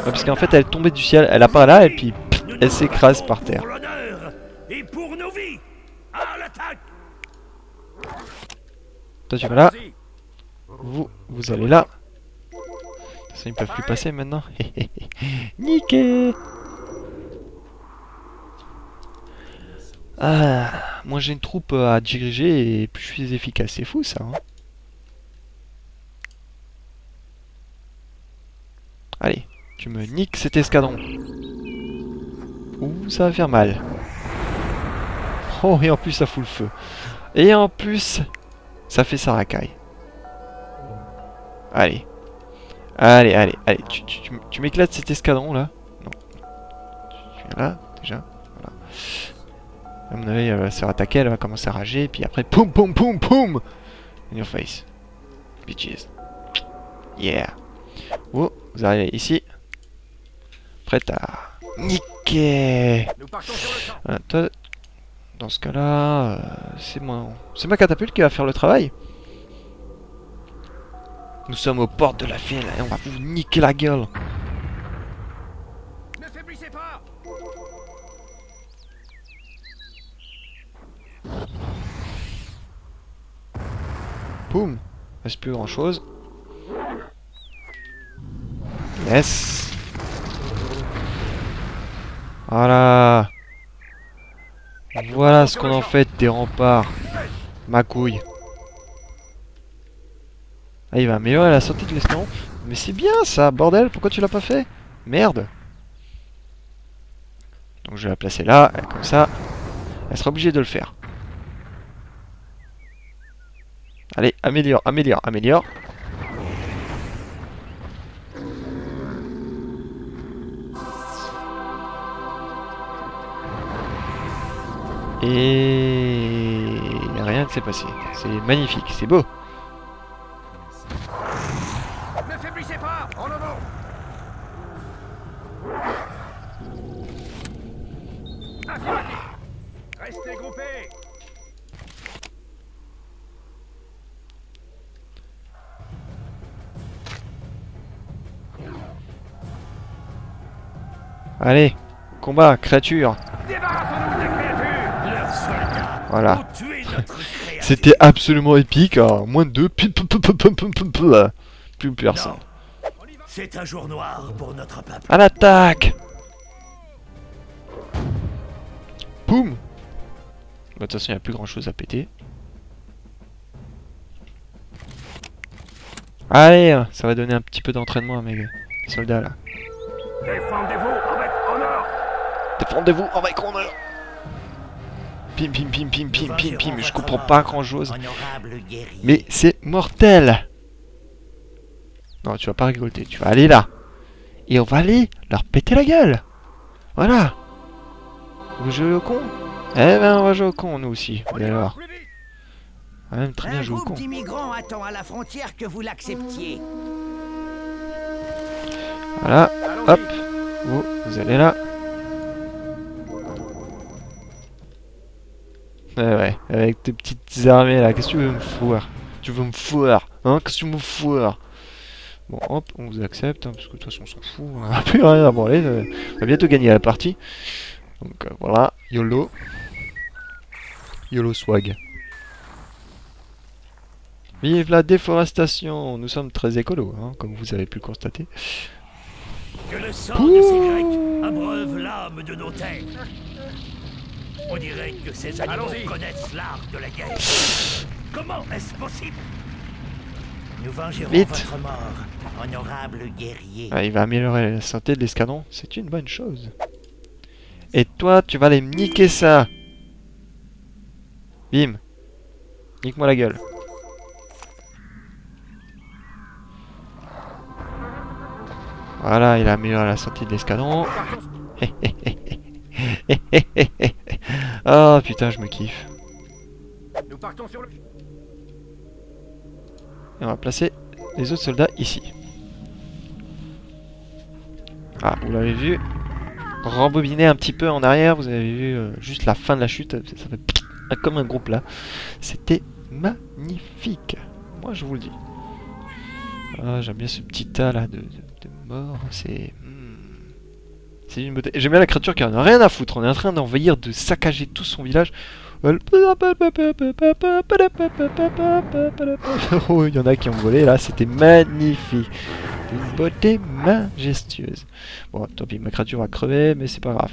parce qu'en fait elle est tombée du ciel, elle apparaît là et puis pff, elle s'écrase par terre. Et pour nos vies. À l'attaque. Toi tu vas là. Vous allez là. De toute façon ils peuvent plus passer maintenant. Niqué. Ah, moi j'ai une troupe à diriger et plus je suis efficace, c'est fou ça. Hein. Allez, tu me niques cet escadron. Ouh, ça va faire mal. Oh, et en plus ça fout le feu. Et en plus, ça fait sa racaille. Allez. Allez, tu m'éclates cet escadron là. Non. Tu viens là, déjà. Voilà. À mon avis, elle va se faire attaquer, elle va commencer à rager, et puis après, poum poum poum poum in your face. Bitches. Yeah. Oh, vous arrivez ici. Prête à niquer. Voilà, toi, dans ce cas-là, c'est ma catapulte qui va faire le travail. Nous sommes aux portes de la ville et on va vous niquer la gueule. Ne faiblissez pas. Boum. Reste plus grand chose. Yes. Voilà. Voilà ce qu'on en fait des remparts. Ma couille. Ah, il va améliorer la santé de l'escadron. Mais c'est bien ça, bordel, pourquoi tu l'as pas fait? Merde. Donc je vais la placer là, comme ça. Elle sera obligée de le faire. Allez, améliore. Et rien ne s'est passé. C'est magnifique, c'est beau. Ne faiblissez pas. En avant. Affirmatif. Restez groupés. Allez, combat, créature. Débarrassons-nous des créatures. Leurs soldats. Voilà. Ont tué notre créature. C'était absolument épique. Hein. Moins de 2. Plus personne. Non. C'est un jour noir pour notre peuple. À l'attaque. Boum. Bah, de toute façon, il n'y a plus grand chose à péter. Allez, ça va donner un petit peu d'entraînement à mes soldats là. Défendez-vous avec honneur. Défendez-vous avec honneur. Pim pim pim pim pim pim pim. Je comprends pas grand chose. Mais c'est mortel. Non, tu vas pas rigoler. Tu vas aller là. Et on va aller leur péter la gueule. Voilà. Vous jouez au con? Eh ben, on va jouer au con, nous aussi. Vous allez voir. On va même très bien jouer au con. Un groupe d'immigrants attend à la frontière que vous l'acceptiez. Voilà. Hop. Vous allez là. Ouais, avec tes petites armées là. Qu'est-ce que tu veux me foutre? Tu veux me foutre? Hein? Qu'est-ce que tu me foutre? Bon, hop, on vous accepte, hein, parce que de toute façon, on s'en fout. On n'a plus rien à branler. On va bientôt gagner la partie. Donc voilà, YOLO. YOLO swag. Vive la déforestation! Nous sommes très écolos, hein, comme vous avez pu le constater. Que le sang de ces Grecs abreuve l'âme de nos terres. On dirait que ces animaux connaissent l'art de la guerre. Comment est-ce possible? Nous vengerons votre mort, honorable guerrier. Ah, il va améliorer la santé de l'escadron, c'est une bonne chose. Et toi, tu vas aller me niquer ça. Bim. Nique-moi la gueule. Voilà, il a amélioré la santé de l'escadron. Oh putain, je me kiffe. Nous partons sur le... Et on va placer les autres soldats ici. Ah, vous l'avez vu. Rembobiner un petit peu en arrière, vous avez vu juste la fin de la chute. Ça fait comme un groupe là. C'était magnifique. Moi, je vous le dis. Ah, j'aime bien ce petit tas là de morts. C'est... C'est une beauté. J'aime bien la créature qui en a rien à foutre. On est en train d'envahir, de saccager tout son village. Oh, il y en a qui ont volé là. C'était magnifique. Une beauté majestueuse. Bon, tant pis, ma créature va crever, mais c'est pas grave.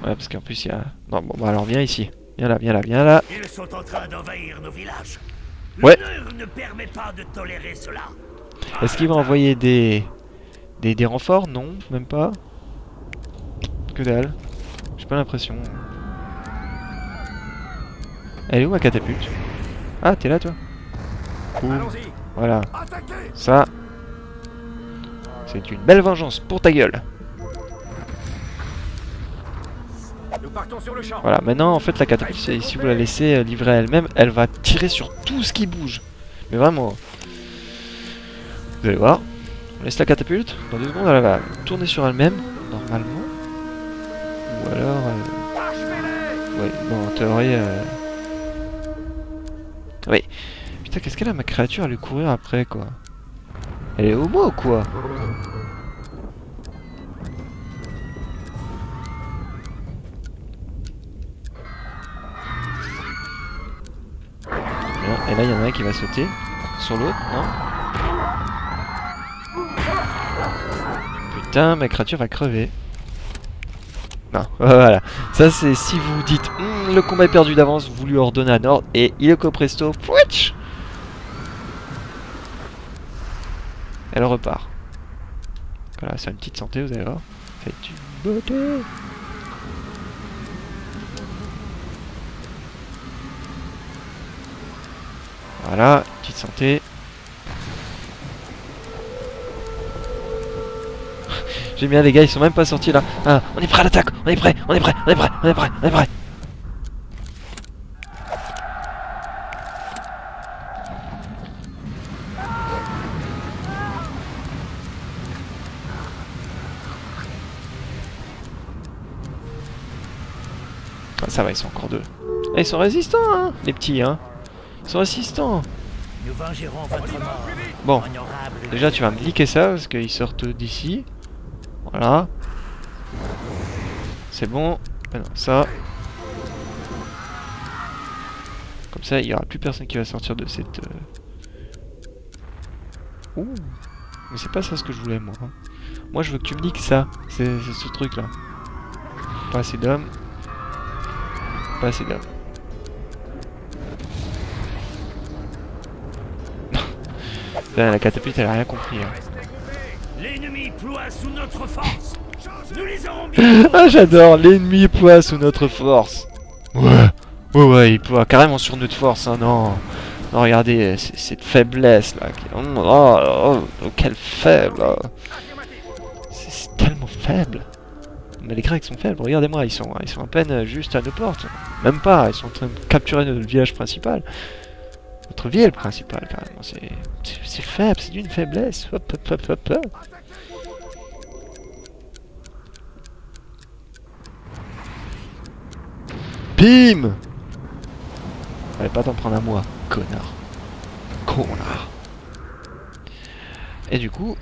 Ouais, parce qu'en plus il y a... Non, bon, bah alors viens ici. Viens là, viens là, viens là. Ils sont en train d'envahir nos villages. Ouais. L'honneur ne permet pas de tolérer cela. Est-ce qu'il va envoyer des renforts? Non, même pas. Que dalle. J'ai pas l'impression. Elle est où ma catapulte? Ah, t'es là toi? Cool. Voilà. Ça, c'est une belle vengeance pour ta gueule. Nous partons sur le champ. Voilà, maintenant en fait la catapulte, si vous la laissez livrer à elle-même, elle va tirer sur tout ce qui bouge. Mais vraiment. Vous allez voir. On laisse la catapulte. Dans 2 secondes, elle va tourner sur elle-même, normalement. Ou alors... Ouais, bon, en théorie... Oui. Putain, qu'est-ce qu'elle a, ma créature, à lui courir après, quoi? Elle est homo, quoi? Bien. Et là, il y en a un qui va sauter sur l'autre, non? Putain, ma créature va crever. Non, voilà. Ça, c'est si vous dites le combat est perdu d'avance, vous lui ordonnez un ordre et il est presto. Pouitch, elle repart. Voilà, c'est une petite santé, vous allez voir. C'est une beauté. Voilà, petite santé. J'aime bien les gars, ils sont même pas sortis là. Ah, on est prêt à l'attaque, on est prêt, on est prêt, on est prêt, on est prêt, on est prêt. Ah, ça va, ils sont encore 2. Ah, ils sont résistants, hein, les petits, hein. Ils sont résistants. Nous vengerons votre mort. Bon, Honorable déjà tu vas me liquer ça parce qu'ils sortent d'ici. Voilà. C'est bon. Ah non, ça. Comme ça, il n'y aura plus personne qui va sortir de cette... Ouh. Mais c'est pas ça ce que je voulais, moi. Moi, je veux que tu me niques ça. C'est ce truc-là. Pas assez d'hommes. Pas assez d'hommes. La catapulte, elle a rien compris. Hein. L'ennemi ploie sous notre force. Nous les aurons bien. Ah, j'adore. L'ennemi ploie sous notre force. Ouais. Ouais, il ploie carrément sur notre force. Hein, non. Non, regardez, cette faiblesse là. Oh, quelle faible. C'est tellement faible. Mais les Grecs sont faibles. Regardez-moi, ils sont à peine juste à nos portes. Même pas. Ils sont en train de capturer notre village principal. Notre ville principale, carrément. C'est faible, c'est d'une faiblesse. Hop, hop, hop, hop, hop. Bim! Fallait pas t'en prendre à moi, connard. Connard. Et du coup,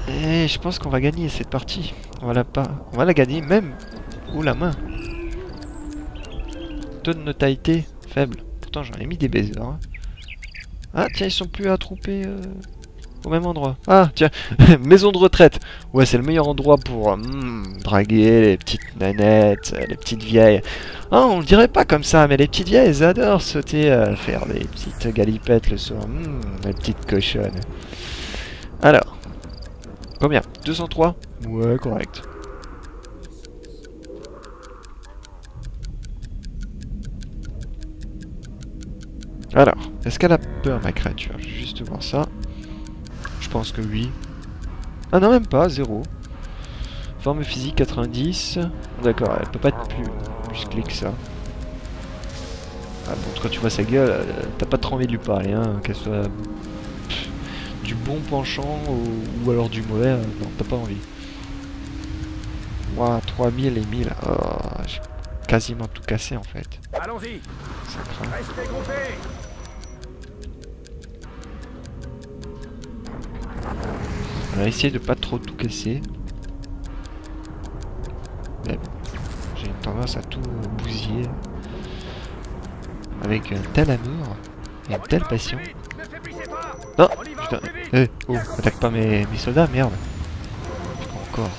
je pense qu'on va gagner cette partie. On va la gagner même. Ouh la main. Taux de notabilité faible. Pourtant j'en ai mis des baisers. Hein. Ah tiens, ils sont plus attroupés au même endroit. Ah tiens, maison de retraite. Ouais, c'est le meilleur endroit pour draguer les petites nanettes, les petites vieilles. Ah, on le dirait pas comme ça, mais les petites vieilles, elles adorent sauter, faire des petites galipettes le soir. Les petites cochonnes. Alors, combien? 203? Ouais, correct. Alors, est-ce qu'elle a peur, ma créature? Je vais juste voir ça. Je pense que oui. Ah non, même pas, 0. Forme physique 90. D'accord, elle peut pas être plus musclée que ça. Ah bon, quand tu vois sa gueule, t'as pas trop envie de lui parler, hein, qu'elle soit du bon penchant ou alors du mauvais, non, t'as pas envie. Ouah, 3000 et 1000, oh, j'ai quasiment tout cassé en fait. Allons-y. Ça craint. Restez groupés. On va essayer de pas trop tout casser. Mais bon, j'ai une tendance à tout bousiller. Avec un tel amour et une telle passion. Non, putain. Oh, attaque pas mes soldats, merde. Encore.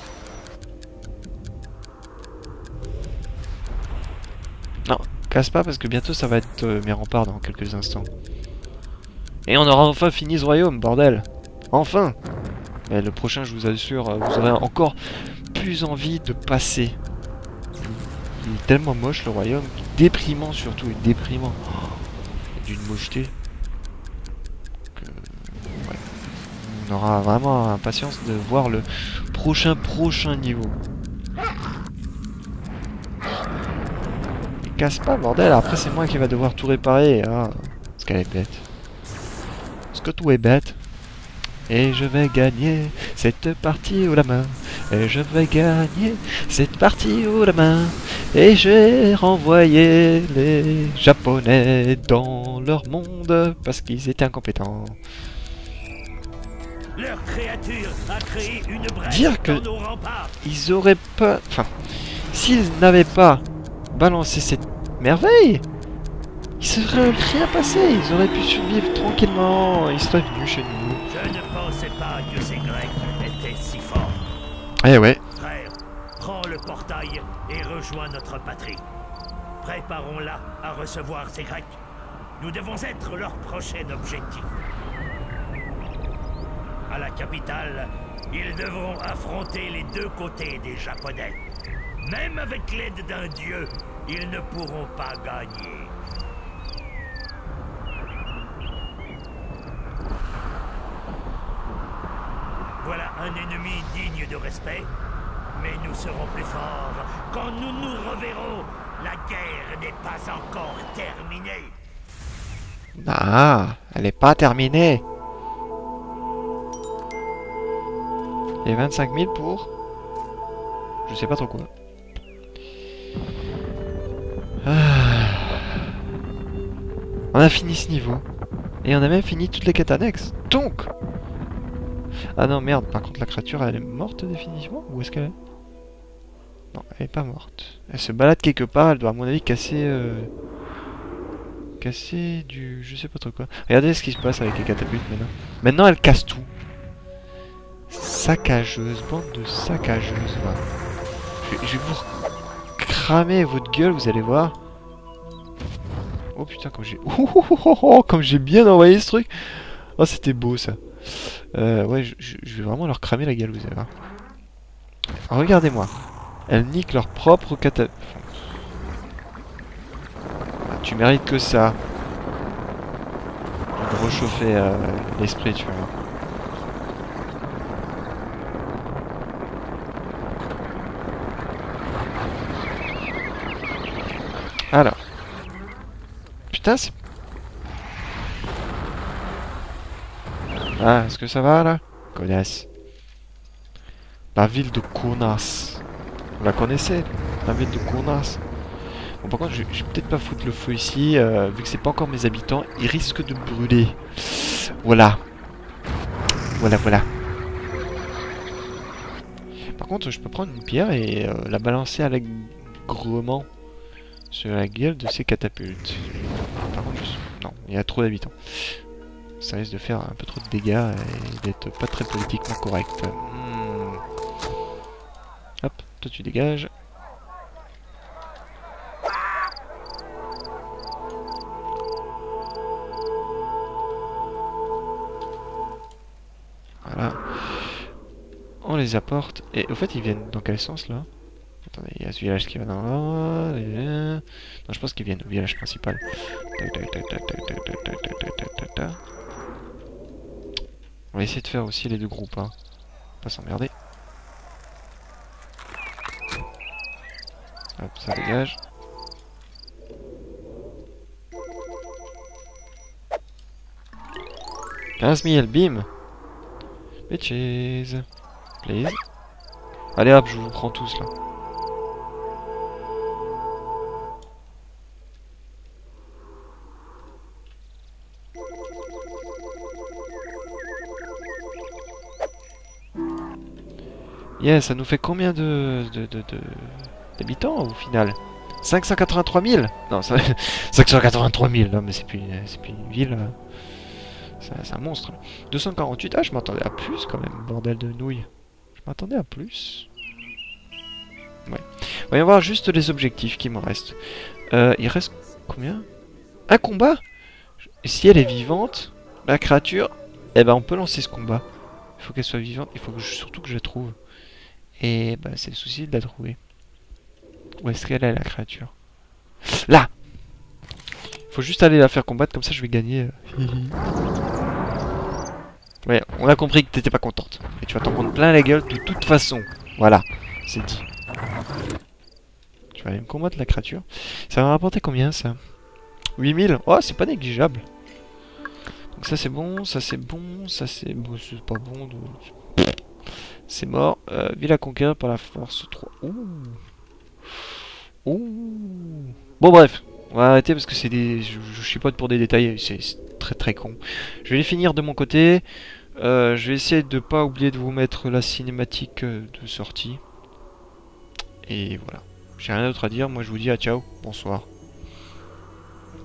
Non, casse pas parce que bientôt ça va être mes remparts dans quelques instants. Et on aura enfin fini ce royaume, bordel. Enfin. Mais le prochain, je vous assure, vous aurez encore plus envie de passer. Il est tellement moche le royaume, déprimant surtout, et déprimant. Oh, d'une mocheté. Que, ouais. On aura vraiment impatience de voir le prochain niveau. Casse pas, bordel, après c'est moi qui va devoir tout réparer. Ah, parce qu'elle est bête. Parce que tout est bête. Et je vais gagner cette partie haut la main. Et je vais gagner cette partie haut la main. Et j'ai renvoyé les Japonais dans leur monde parce qu'ils étaient incompétents. Leur créature a créé une brèche Dire que dans nos remparts. ils auraient pas... Enfin, s'ils n'avaient pas balancé cette merveille, il serait rien passé. Ils auraient pu survivre tranquillement. Ils seraient venus chez nous. Je ne pensais pas que ces Grecs étaient si forts. Eh ouais. Frère, prends le portail et rejoins notre patrie. Préparons-la à recevoir ces Grecs. Nous devons être leur prochain objectif. À la capitale, ils devront affronter les deux côtés des Japonais. Même avec l'aide d'un dieu, ils ne pourront pas gagner. Voilà un ennemi digne de respect, mais nous serons plus forts quand nous nous reverrons. La guerre n'est pas encore terminée. Ah, elle n'est pas terminée. Et 25 000 pour... Je sais pas trop quoi. Ah. On a fini ce niveau. Et on a même fini toutes les quêtes annexes. Donc... Ah non, merde. Par contre, la créature, elle est morte définitivement? Où est-ce qu'elle est? Non, elle est pas morte. Elle se balade quelque part. Elle doit, à mon avis, casser... Casser du... Je sais pas trop quoi. Regardez ce qui se passe avec les catapultes maintenant. Maintenant, elle casse tout. Saccageuse, bande de saccageuses. Voilà. Je vais vous cramer votre gueule, vous allez voir. Oh putain, comme j'ai... comme j'ai bien envoyé ce truc. Oh, c'était beau ça. Ouais, je vais vraiment leur cramer la gueule, vous allez voir. Regardez-moi. Elles niquent leur propre catapulte. Tu mérites que ça. Je vais te réchauffer l'esprit, tu vois. Alors. Putain, c'est... Ah, est-ce que ça va, là? Connasse. La ville de Kaunas. Vous la connaissez? La ville de Kaunas. Bon, par contre, je vais peut-être pas foutre le feu ici. Vu que c'est pas encore mes habitants, ils risquent de brûler. Voilà. Voilà. Par contre, je peux prendre une pierre et la balancer allègrement sur la gueule de ces catapultes. Par contre, non, il y a trop d'habitants. Ça risque de faire un peu trop de dégâts et d'être pas très politiquement correct. Hop, toi tu dégages. Voilà. On les apporte. Et au fait, ils viennent dans quel sens là? Attendez, il y a ce village qui va dans là. Non, je pense qu'ils viennent au village principal. On va essayer de faire aussi les deux groupes, hein. Pas s'emmerder. Hop, ça dégage. « 15 000, bim. Bitches. Please. Allez hop, je vous prends tous là. Yeah, ça nous fait combien d'habitants au final? 583 000? Non, 583 000, non mais c'est plus une ville. C'est un monstre. 248, ah je m'attendais à plus quand même, bordel de nouilles. Je m'attendais à plus. Ouais. Voyons voir juste les objectifs qui me restent. Il reste combien? Un combat? Et si elle est vivante, la créature, eh ben on peut lancer ce combat. Il faut qu'elle soit vivante, il faut surtout que je la trouve. Et bah c'est le souci de la trouver. Où est-ce qu'elle est la créature? Là! Faut juste aller la faire combattre, comme ça je vais gagner. Ouais, on a compris que t'étais pas contente. Et tu vas t'en prendre plein la gueule de toute façon. Voilà, c'est dit. Tu vas aller me combattre la créature. Ça va me rapporter combien ça? 8000? Oh, c'est pas négligeable. Donc ça c'est bon, ça c'est bon, ça c'est bon, c'est pas bon. C'est mort. Ville à conquérir par la force 3. Ouh. Ouh. Bon bref, on va arrêter parce que c'est des... Je chipote pour des détails, c'est très très con. Je vais les finir de mon côté. Je vais essayer de pas oublier de vous mettre la cinématique de sortie. Et voilà. J'ai rien d'autre à dire, moi je vous dis à ciao, bonsoir.